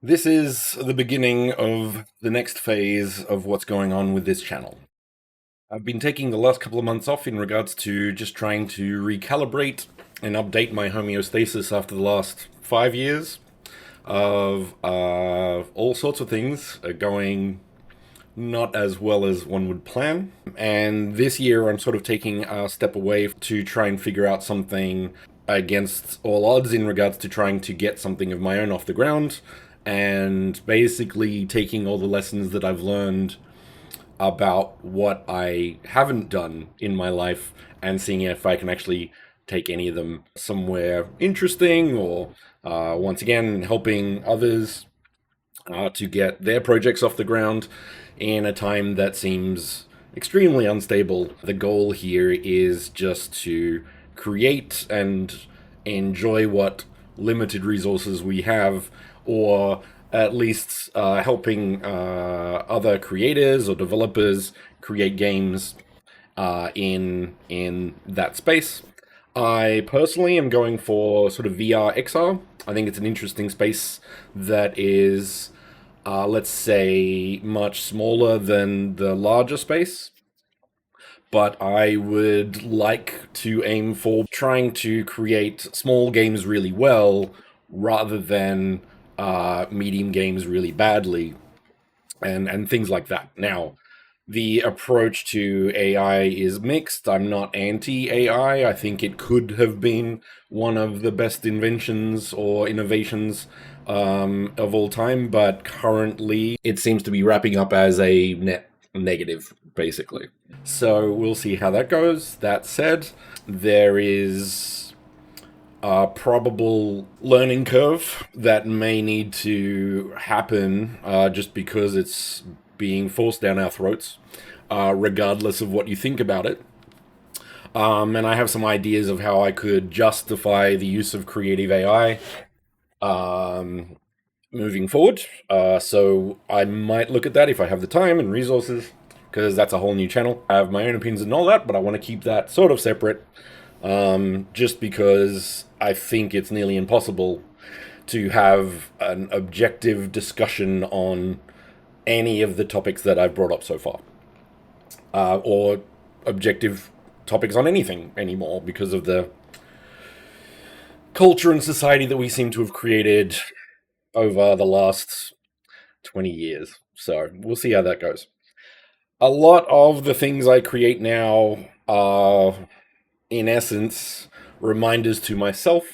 This is the beginning of the next phase of what's going on with this channel. I've been taking the last couple of months off in regards to just trying to recalibrate and update my homeostasis after the last 5 years of all sorts of things going not as well as one would plan. And this year, I'm sort of taking a step away to try and figure out something against all odds in regards to trying to get something of my own off the ground and basically taking all the lessons that I've learned about what I haven't done in my life and seeing if I can actually take any of them somewhere interesting or once again helping others to get their projects off the ground in a time that seems extremely unstable. The goal here is just to create and enjoy what limited resources we have, or at least helping other creators or developers create games in that space. I personally am going for sort of VR XR. I think it's an interesting space that is, let's say, much smaller than the larger space. But I would like to aim for trying to create small games really well rather than medium games really badly and things like that. Now, the approach to AI is mixed. I'm not anti AI. I think it could have been one of the best inventions or innovations of all time, but currently it seems to be wrapping up as a net negative, basically. So we'll see how that goes. That said, there is a probable learning curve that may need to happen just because it's being forced down our throats, regardless of what you think about it. And I have some ideas of how I could justify the use of creative AI moving forward. So I might look at that if I have the time and resources, because that's a whole new channel. I have my own opinions and all that, but I want to keep that sort of separate, just because I think it's nearly impossible to have an objective discussion on any of the topics that I've brought up so far, or objective topics on anything anymore because of the culture and society that we seem to have created over the last 20 years. So we'll see how that goes. A lot of the things I create now are, in essence, reminders to myself,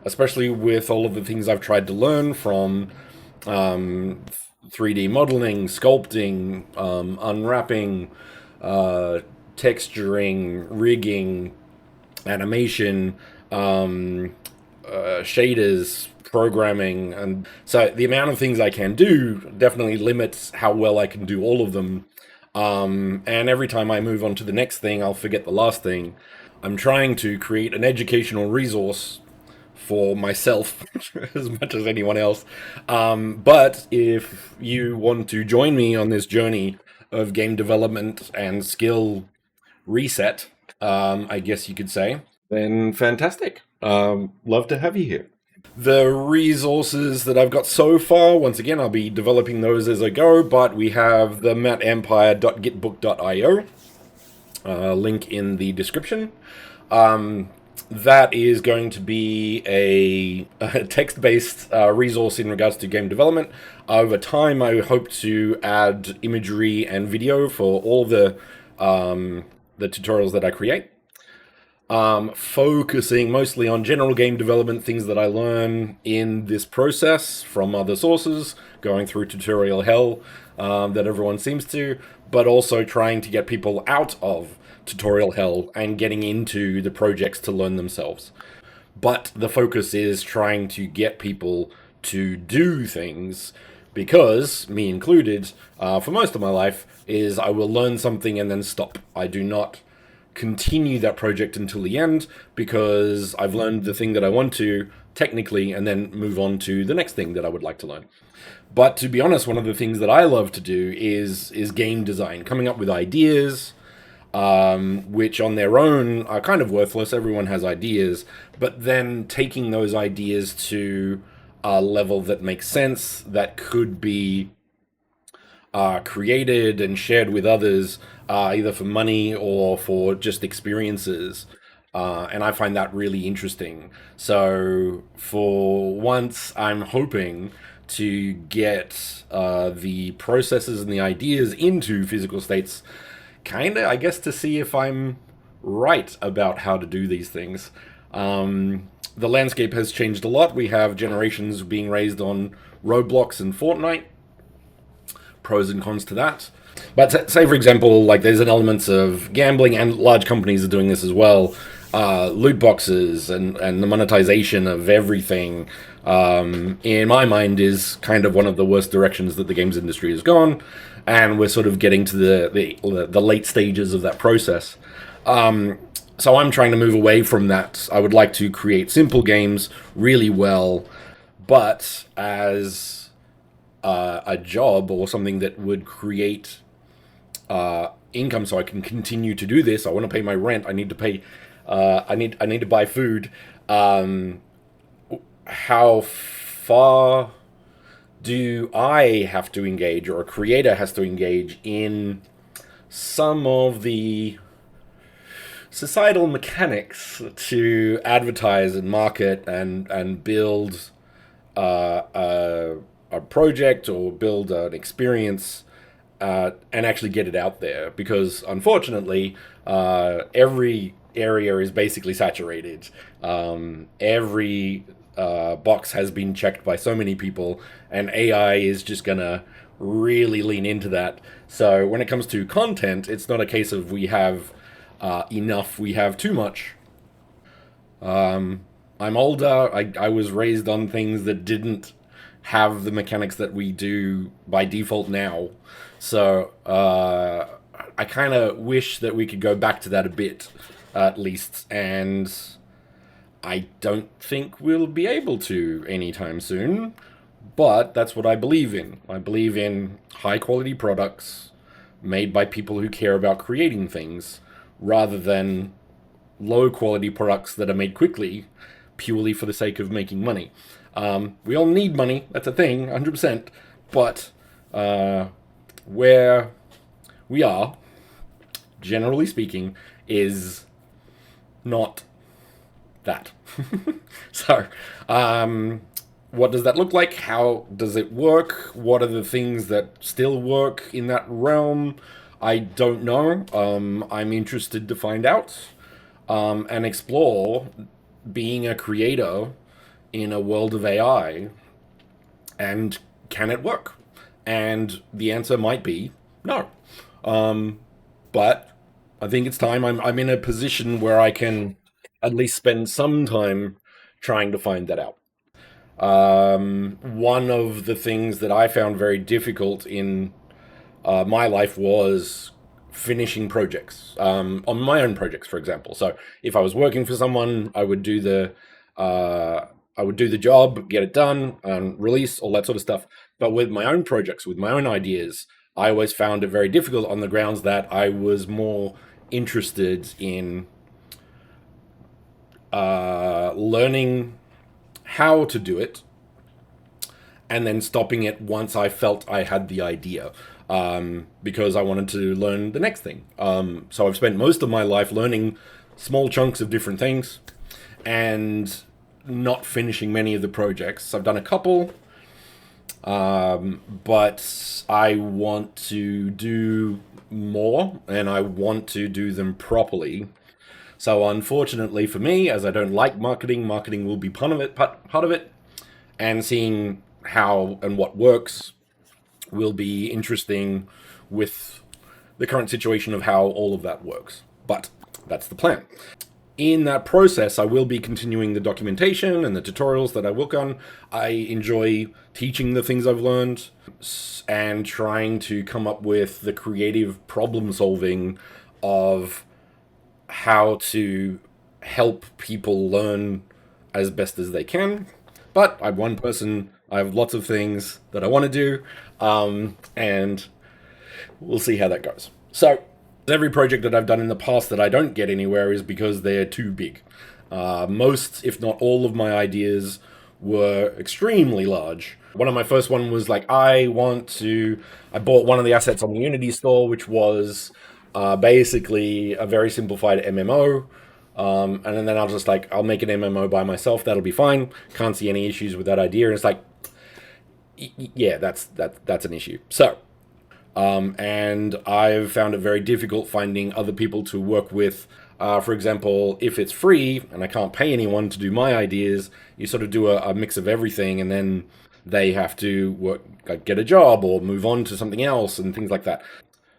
especially with all of the things I've tried to learn from 3D modeling, sculpting, unwrapping, texturing, rigging, animation, shaders, programming, and so the amount of things I can do definitely limits how well I can do all of them. And every time I move on to the next thing, I'll forget the last thing. I'm trying to create an educational resource for myself as much as anyone else. But if you want to join me on this journey of game development and skill reset, I guess you could say, then fantastic. Love to have you here. The resources that I've got so far, once again, I'll be developing those as I go, but we have the mattempire.gitbook.io, link in the description. That is going to be a text-based resource in regards to game development. Over time, I hope to add imagery and video for all the tutorials that I create. Focusing mostly on general game development, things that I learn in this process from other sources, going through tutorial hell that everyone seems to, but also trying to get people out of tutorial hell and getting into the projects to learn themselves. But the focus is trying to get people to do things because, me included, for most of my life, is I will learn something and then stop. I do not continue that project until the end because I've learned the thing that I want to technically and then move on to the next thing that I would like to learn. But to be honest, one of the things that I love to do is game design, coming up with ideas, which on their own are kind of worthless. Everyone has ideas, but then taking those ideas to level that makes sense, that could be created and shared with others, either for money or for just experiences. And I find that really interesting. So, for once, I'm hoping to get the processes and the ideas into physical states, kind of, I guess, to see if I'm right about how to do these things. The landscape has changed a lot. We have generations being raised on Roblox and Fortnite, pros and cons to that. But say, for example, like there's an element of gambling, and large companies are doing this as well. Loot boxes and the monetization of everything, in my mind, is kind of one of the worst directions that the games industry has gone, and we're sort of getting to the late stages of that process. So I'm trying to move away from that. I would like to create simple games really well, but as a job or something that would create income, so I can continue to do this. I want to pay my rent. I need to pay. I need to buy food. How far do I have to engage, or a creator has to engage in some of the societal mechanics to advertise and market and build a project or build an experience, and actually get it out there? Because unfortunately, every area is basically saturated. Every box has been checked by so many people, and AI is just gonna really lean into that. So when it comes to content, it's not a case of we have enough, we have too much. I'm older. I was raised on things that didn't have the mechanics that we do by default now. So I kind of wish that we could go back to that a bit, at least. And I don't think we'll be able to anytime soon. But that's what I believe in. I believe in high quality products made by people who care about creating things, rather than low quality products that are made quickly purely for the sake of making money. We all need money, that's a thing, 100%. But where we are, generally speaking, is not that. So, what does that look like? How does it work? What are the things that still work in that realm? I don't know. I'm interested to find out, and explore being a creator in a world of AI, and can it work? And the answer might be no. But I think it's time. I'm in a position where I can at least spend some time trying to find that out. One of the things that I found very difficult in my life was finishing projects, on my own projects, for example. So if I was working for someone, I would do the job, get it done, release all that sort of stuff. But with my own projects, with my own ideas, I always found it very difficult on the grounds that I was more interested in learning how to do it, and then stopping it once I felt I had the idea, because I wanted to learn the next thing. So I've spent most of my life learning small chunks of different things and not finishing many of the projects. I've done a couple, but I want to do more, and I want to do them properly. So unfortunately for me, as I don't like marketing, marketing will be part of it, and seeing how and what works will be interesting with the current situation of how all of that works. But that's the plan. In that process, I will be continuing the documentation and the tutorials that I work on. I enjoy teaching the things I've learned and trying to come up with the creative problem solving of how to help people learn as best as they can. But I'm one person. I have lots of things that I want to do, and we'll see how that goes. So every project that I've done in the past that I don't get anywhere is because they're too big. Most, if not all, of my ideas were extremely large. One of my first one was like, I bought one of the assets on the Unity store, which was basically a very simplified MMO. And then I was just like, I'll make an MMO by myself. That'll be fine. Can't see any issues with that idea. And it's like, yeah, that's an issue. So, and I've found it very difficult finding other people to work with. For example, if it's free and I can't pay anyone to do my ideas, you sort of do a mix of everything, and then they have to work, like, get a job or move on to something else and things like that.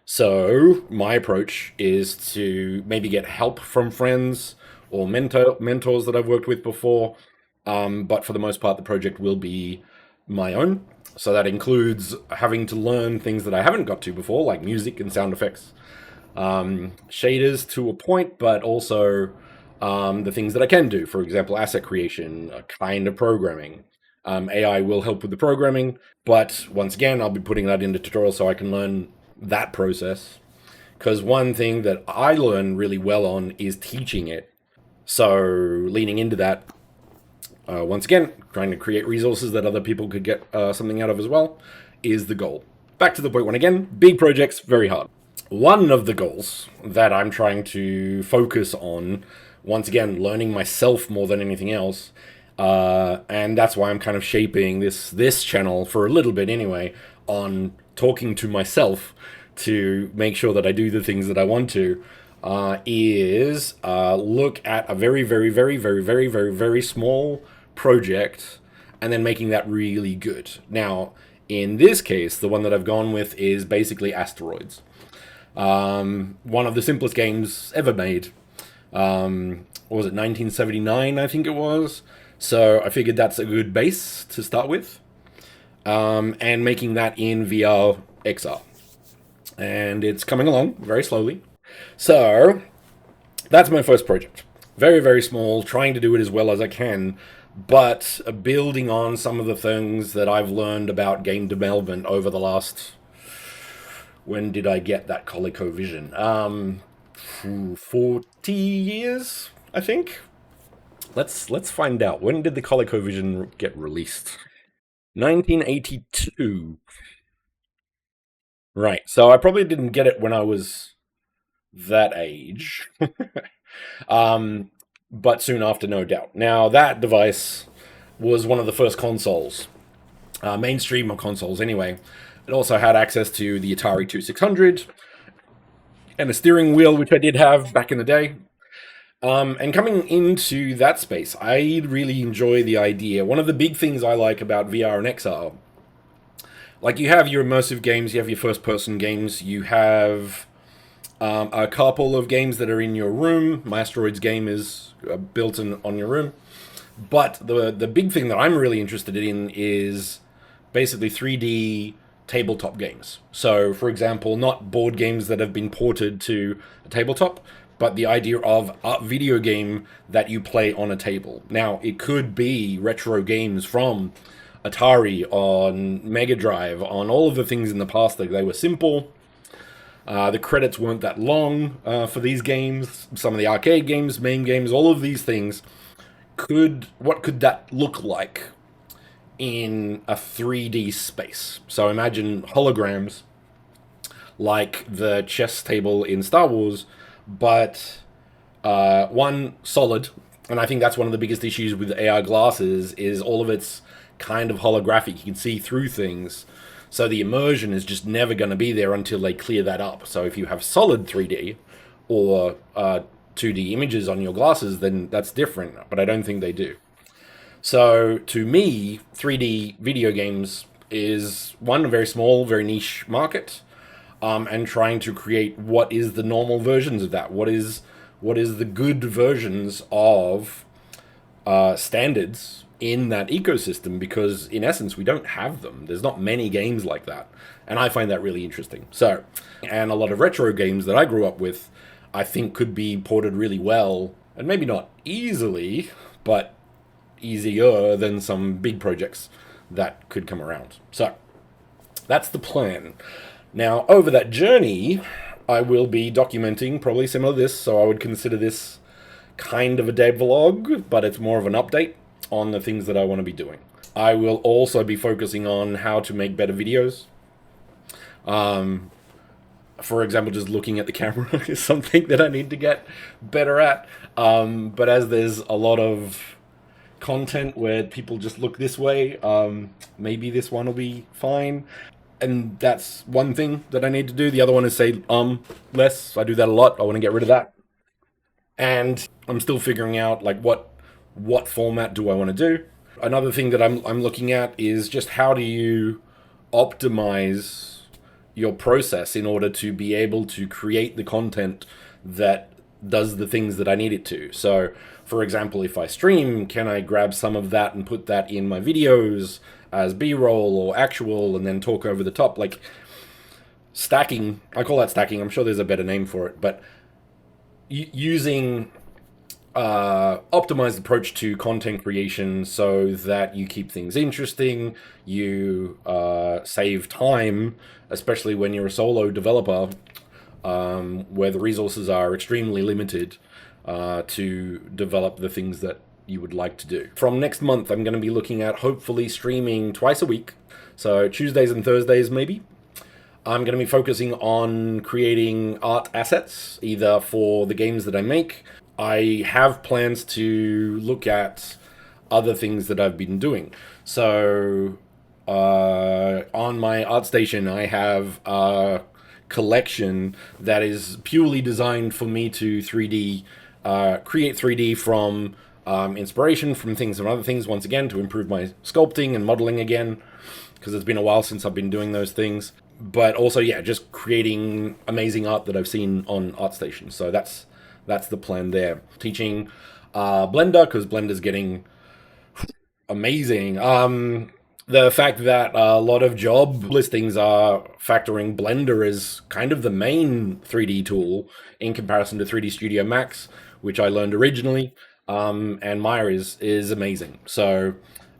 So my approach is to maybe get help from friends or mentors that I've worked with before. But for the most part, the project will be my own. So that includes having to learn things that I haven't got to before, like music and sound effects, shaders to a point, but also the things that I can do. For example, asset creation, kind of programming. AI will help with the programming, but once again, I'll be putting that into tutorials so I can learn that process. Because one thing that I learn really well on is teaching it. So leaning into that, once again, trying to create resources that other people could get something out of as well, is the goal. Back to the point one again, big projects, very hard. One of the goals that I'm trying to focus on, once again, learning myself more than anything else, and that's why I'm kind of shaping this channel for a little bit anyway, on talking to myself to make sure that I do the things that I want to, is look at a very, very, very, very, very, very, very small project and then making that really good. Now, in this case, the one that I've gone with is basically Asteroids. One of the simplest games ever made. What was it, 1979, I think it was? So I figured that's a good base to start with. And making that in VR XR. And it's coming along very slowly. So that's my first project. Very, very small, trying to do it as well as I can, but building on some of the things that I've learned about game development over the last... When did I get that ColecoVision? 40 years, I think. Let's find out. When did the ColecoVision get released? 1982. Right, so I probably didn't get it when I was that age. But soon after, no doubt. Now, that device was one of the first consoles, mainstream consoles anyway. It also had access to the Atari 2600 and a steering wheel, which I did have back in the day. And coming into that space, I really enjoy the idea. One of the big things I like about VR and XR, like, you have your immersive games, you have your first-person games, you have a couple of games that are in your room. My Asteroids game is built on your room. But the big thing that I'm really interested in is basically 3D tabletop games. So, for example, not board games that have been ported to a tabletop, but the idea of a video game that you play on a table. Now, it could be retro games from Atari, on Mega Drive, on all of the things in the past that they were simple. The credits weren't that long for these games. Some of the arcade games, main games, all of these things. What could that look like in a 3D space? So imagine holograms like the chess table in Star Wars, but one solid. And I think that's one of the biggest issues with AR glasses, is all of it's kind of holographic. You can see through things. So the immersion is just never going to be there until they clear that up. So if you have solid 3D or 2D images on your glasses, then that's different. But I don't think they do. So to me, 3D video games is, one, a very small, very niche market, and trying to create what is the normal versions of that. What is the good versions of standards in that ecosystem, because in essence we don't have them. There's not many games like that, and I find that really interesting. So, and a lot of retro games that I grew up with, I think could be ported really well, and maybe not easily, but easier than some big projects that could come around. So that's the plan. Now, over that journey, I will be documenting probably similar to this, so I would consider this kind of a devlog, but it's more of an update. on the things that I want to be doing. I will also be focusing on how to make better videos. For example, just looking at the camera is something that I need to get better at. But as there's a lot of content where people just look this way, maybe this one will be fine. And that's one thing that I need to do. The other one is say less. I do that a lot. I want to get rid of that. And I'm still figuring out like what format do I want to do. Another thing that I'm looking at is just how do you optimize your process in order to be able to create the content that does the things that I need it to. So, for example, if I stream, can I grab some of that and put that in my videos as B-roll or actual and then talk over the top? Like stacking, I call that stacking. I'm sure there's a better name for it, but using optimized approach to content creation so that you keep things interesting, you save time, especially when you're a solo developer, where the resources are extremely limited to develop the things that you would like to do. From next month, I'm going to be looking at hopefully streaming twice a week, so Tuesdays and Thursdays maybe. I'm going to be focusing on creating art assets, either for the games that I make. I have plans to look at other things that I've been doing. So, on my ArtStation, I have a collection that is purely designed for me to 3D, create 3D from inspiration from things and other things, once again, to improve my sculpting and modeling again, because it's been a while since I've been doing those things. But also, yeah, just creating amazing art that I've seen on ArtStation. So that's the plan there. Teaching Blender, because Blender's getting amazing. The fact that a lot of job listings are factoring Blender as kind of the main 3D tool in comparison to 3D Studio Max, which I learned originally, and Maya is amazing. So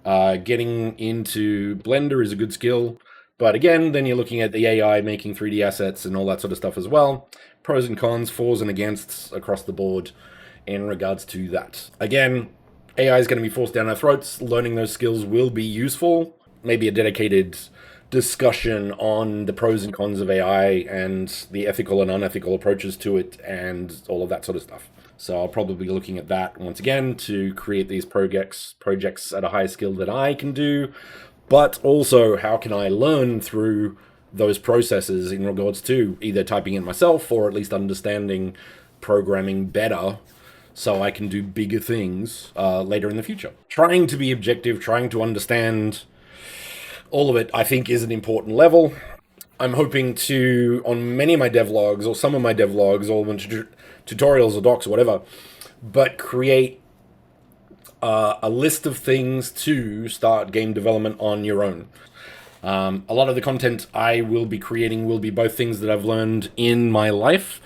getting into Blender is a good skill. But again, then you're looking at the AI making 3D assets and all that sort of stuff as well. Pros and cons, fors and againsts across the board in regards to that. Again, AI is going to be forced down our throats. Learning those skills will be useful. Maybe a dedicated discussion on the pros and cons of AI and the ethical and unethical approaches to it and all of that sort of stuff. So I'll probably be looking at that once again to create these projects at a higher skill that I can do. But also, how can I learn through those processes in regards to either typing it myself or at least understanding programming better so I can do bigger things later in the future. Trying to be objective, trying to understand all of it, I think, is an important level. I'm hoping to, on many of my devlogs or some of my devlogs or tutorials or docs or whatever, but create a list of things to start game development on your own. A lot of the content I will be creating will be both things that I've learned in my life,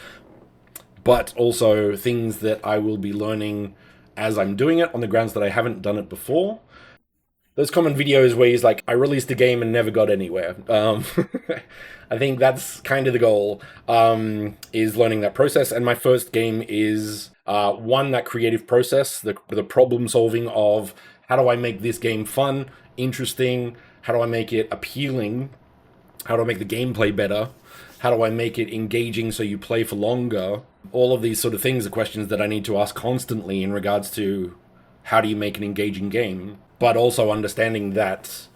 but also things that I will be learning as I'm doing it on the grounds that I haven't done it before. Those common videos where he's like, I released a game and never got anywhere. I think that's kind of the goal, is learning that process. And my first game is that creative process, the problem solving of how do I make this game fun, interesting, how do I make it appealing, how do I make the gameplay better, how do I make it engaging so you play for longer. All of these sort of things are questions that I need to ask constantly in regards to how do you make an engaging game, but also understanding that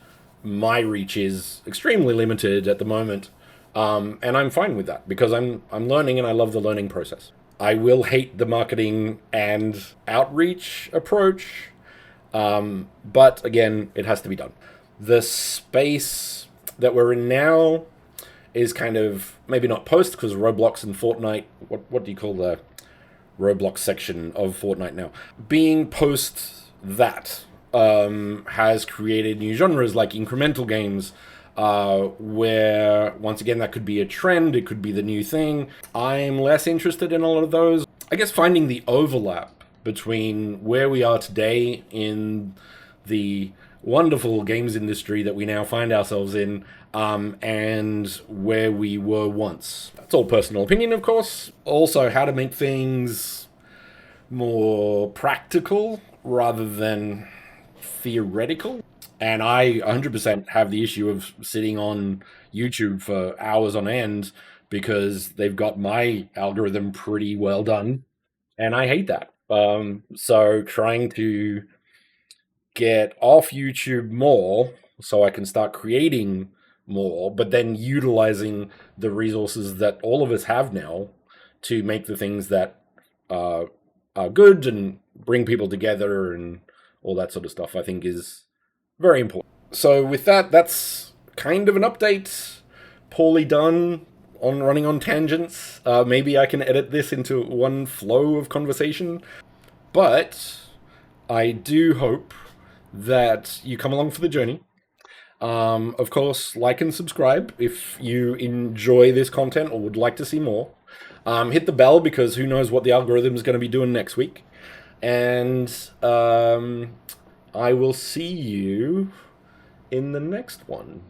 my reach is extremely limited at the moment. And I'm fine with that because I'm learning and I love the learning process. I will hate the marketing and outreach approach, but again, it has to be done. The space that we're in now is kind of maybe not post because Roblox and Fortnite. What do you call the Roblox section of Fortnite now? Being post that has created new genres like incremental games. Where, once again, that could be a trend, it could be the new thing. I'm less interested in a lot of those. I guess finding the overlap between where we are today in the wonderful games industry that we now find ourselves in, and where we were once. That's all personal opinion, of course. Also, how to make things more practical rather than theoretical. And I 100% have the issue of sitting on YouTube for hours on end because they've got my algorithm pretty well done. And I hate that. So trying to get off YouTube more so I can start creating more, but then utilizing the resources that all of us have now to make the things that are good and bring people together and all that sort of stuff, I think is very important. So with that, that's kind of an update. Poorly done on running on tangents. Maybe I can edit this into one flow of conversation. But I do hope that you come along for the journey. Of course, like and subscribe if you enjoy this content or would like to see more. Hit the bell because who knows what the algorithm is going to be doing next week. And I will see you in the next one.